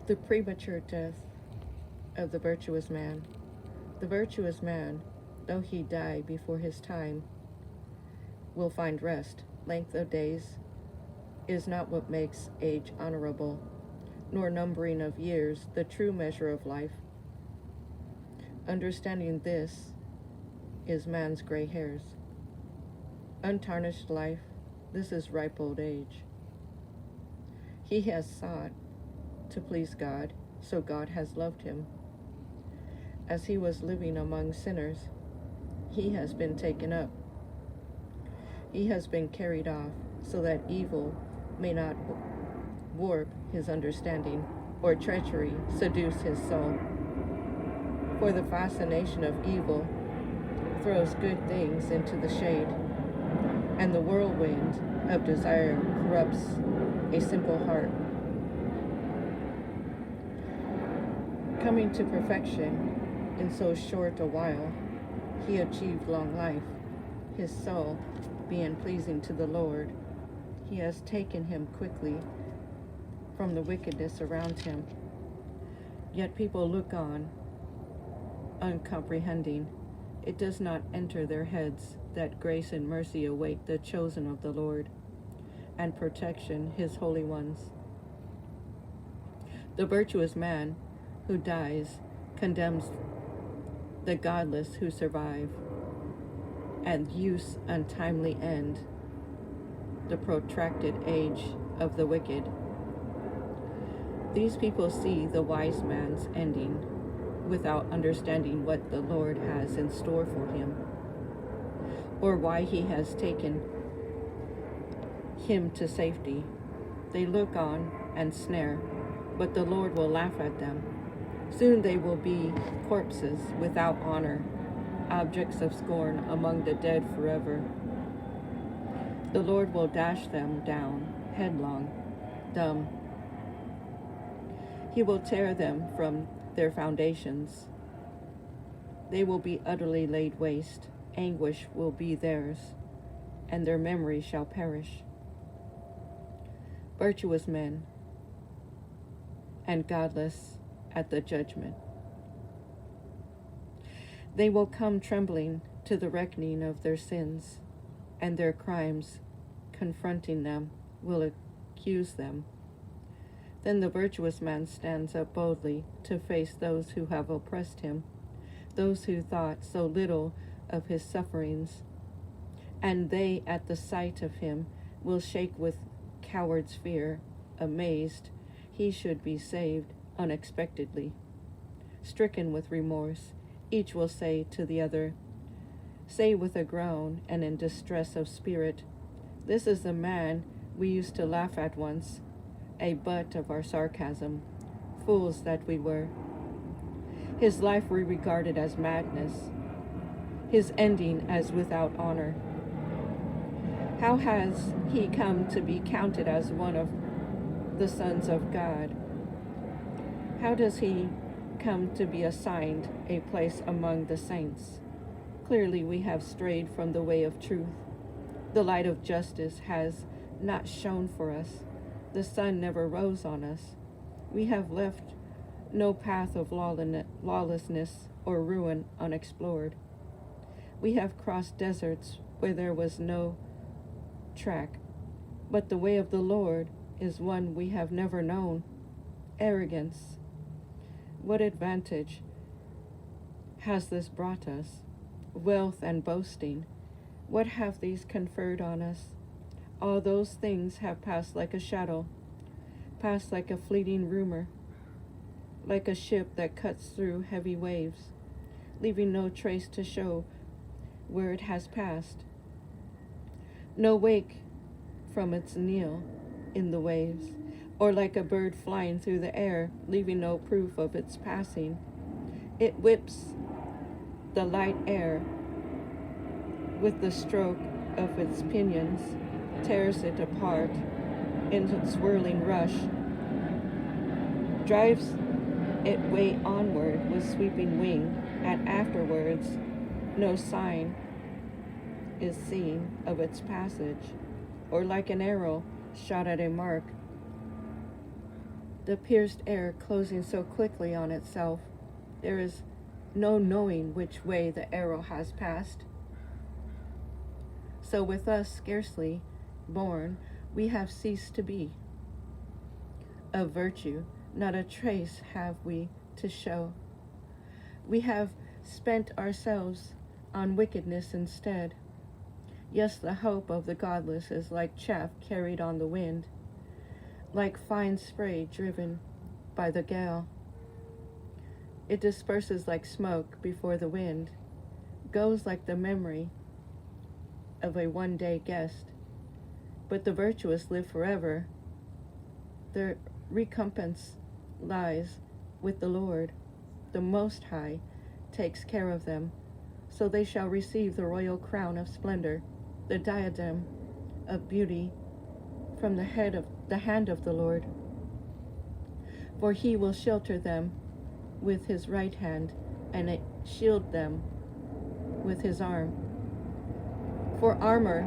The premature death of the virtuous man. The virtuous man, though he die before his time, will find rest. Length of days is not what makes age honorable, nor numbering of years the true measure of life. Understanding this is man's gray hairs. Untarnished life, this is ripe old age. He has sought to please God, so God has loved him. As he was living among sinners, he has been taken up. He has been carried off, so that evil may not warp his understanding, or treachery seduce his soul. For the fascination of evil throws good things into the shade, and the whirlwind of desire corrupts a simple heart. Coming to perfection in so short a while, he achieved long life. His soul, being pleasing to the Lord, he has taken him quickly from the wickedness around him. Yet people look on, uncomprehending. It does not enter their heads that grace and mercy await the chosen of the Lord, and protection his holy ones. The virtuous man who dies condemns the godless who survive, and youth's untimely end, the protracted age of the wicked. These people see the wise man's ending without understanding what the Lord has in store for him, or why he has taken him to safety. They look on and snare, but the Lord will laugh at them. Soon they will be corpses without honor, objects of scorn among the dead forever. The Lord will dash them down, headlong, dumb. He will tear them from their foundations. They will be utterly laid waste. Anguish will be theirs, and their memory shall perish. Virtuous men and godless at the judgment. They will come trembling to the reckoning of their sins, and their crimes, confronting them, will accuse them. Then the virtuous man stands up boldly to face those who have oppressed him, those who thought so little of his sufferings, and they at the sight of him will shake with coward's fear, amazed he should be saved unexpectedly. Stricken with remorse, each will say to the other, say with a groan and in distress of spirit, this is the man we used to laugh at once, a butt of our sarcasm, fools that we were. His life we regarded as madness, his ending as without honor. How has he come to be counted as one of the sons of God? How does he come to be assigned a place among the saints? Clearly we have strayed from the way of truth. The light of justice has not shone for us. The sun never rose on us. We have left no path of lawlessness or ruin unexplored. We have crossed deserts where there was no track, but the way of the Lord is one we have never known. Arrogance. What advantage has this brought us? Wealth and boasting. What have these conferred on us? All those things have passed like a shadow, passed like a fleeting rumor, like a ship that cuts through heavy waves, leaving no trace to show where it has passed. No wake from its kneel in the waves, or like a bird flying through the air, leaving no proof of its passing. It whips the light air with the stroke of its pinions, tears it apart in its swirling rush, drives it way onward with sweeping wing, and afterwards no sign is seen of its passage, or like an arrow shot at a mark, the pierced air closing so quickly on itself, there is no knowing which way the arrow has passed. So with us scarcely born, we have ceased to be. Of virtue, not a trace have we to show. We have spent ourselves on wickedness instead. Yes, the hope of the godless is like chaff carried on the wind, like fine spray driven by the gale. It disperses like smoke before the wind, goes like the memory of a one-day guest. But the virtuous live forever. Their recompense lies with the Lord. The Most High takes care of them, so they shall receive the royal crown of splendor, the diadem of beauty from the hand of the Lord. For he will shelter them with his right hand and shield them with his arm. For armor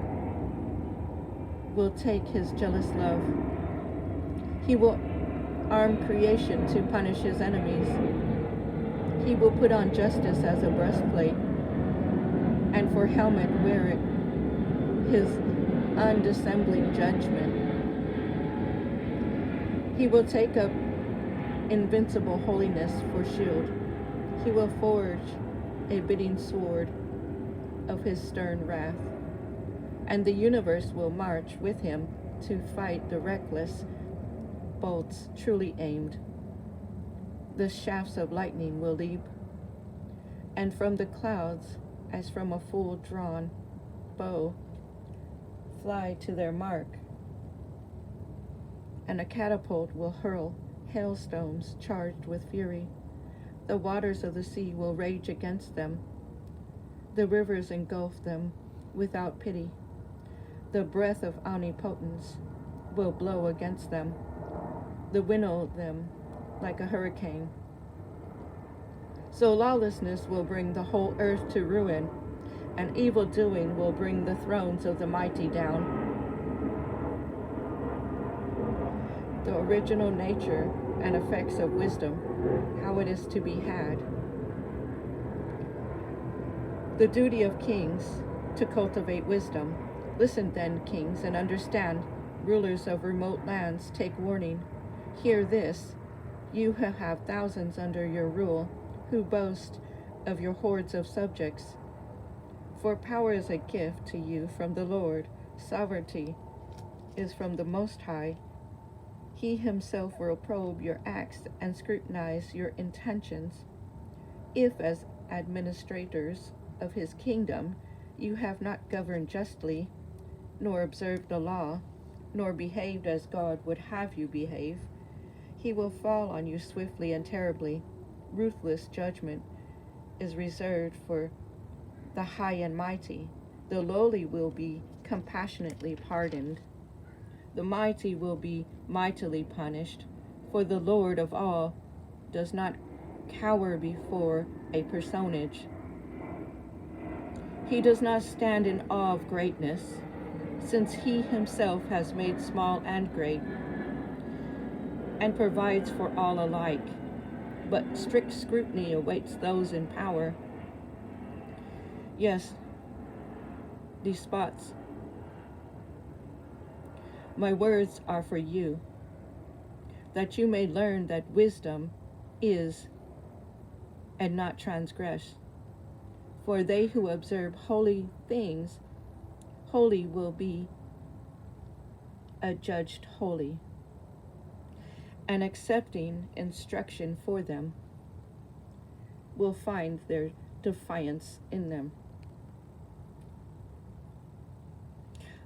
will take his jealous love. He will arm creation to punish his enemies. He will put on justice as a breastplate, and for helmet wear it his undissembling judgment. He will take up invincible holiness for shield. He will forge a bidding sword of his stern wrath, and the universe will march with him to fight the reckless bolts truly aimed. The shafts of lightning will leap, and from the clouds, as from a full drawn bow, fly to their mark, and a catapult will hurl hailstones charged with fury. The waters of the sea will rage against them. The rivers engulf them without pity. The breath of omnipotence will blow against them, the winnow them like a hurricane. So lawlessness will bring the whole earth to ruin, and evil doing will bring the thrones of the mighty down. The original nature and effects of wisdom, how it is to be had. The duty of kings to cultivate wisdom. Listen then, kings, and understand. Rulers of remote lands, take warning. Hear this, you who have thousands under your rule, who boast of your hordes of subjects. For power is a gift to you from the Lord. Sovereignty is from the Most High. He himself will probe your acts and scrutinize your intentions. If, as administrators of his kingdom, you have not governed justly, nor observed the law, nor behaved as God would have you behave, he will fall on you swiftly and terribly. Ruthless judgment is reserved for the high and mighty. The lowly will be compassionately pardoned. The mighty will be mightily punished, for the Lord of all does not cower before a personage. He does not stand in awe of greatness, since he himself has made small and great, and provides for all alike. But strict scrutiny awaits those in power. Yes, despots, my words are for you, that you may learn that wisdom is and not transgress. For they who observe holy things, holy will be adjudged holy, and accepting instruction for them will find their defiance in them.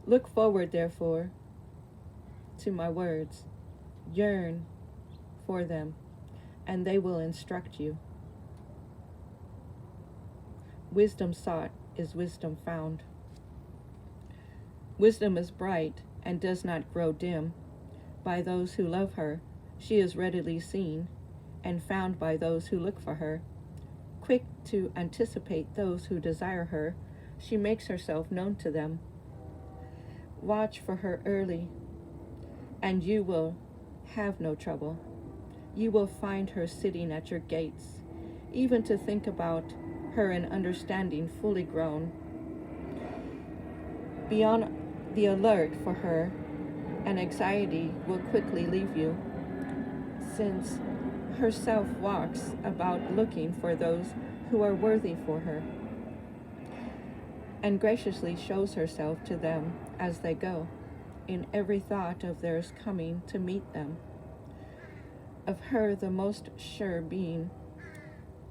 Look forward, therefore, to my words. Yearn for them, and they will instruct you. Wisdom sought is wisdom found. Wisdom is bright and does not grow dim. By those who love her, she is readily seen and found by those who look for her. Quick to anticipate those who desire her, she makes herself known to them. Watch for her early, and you will have no trouble. you will find her sitting at your gates. Even to think about her in understanding fully grown. Be on the alert for her, and anxiety will quickly leave you, since herself walks about looking for those who are worthy for her, and graciously shows herself to them as they go, in every thought of theirs coming to meet them. Of her the most sure being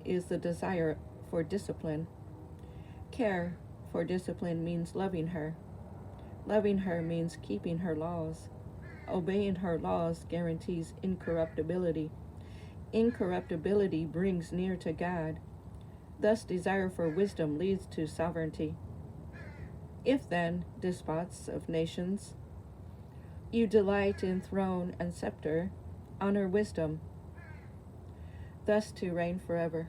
is the desire for discipline. Care for discipline means loving her. Loving her means keeping her laws. Obeying her laws guarantees incorruptibility. Incorruptibility brings near to God. Thus, desire for wisdom leads to sovereignty. If then, despots of nations, you delight in throne and scepter, honor wisdom, thus to reign forever.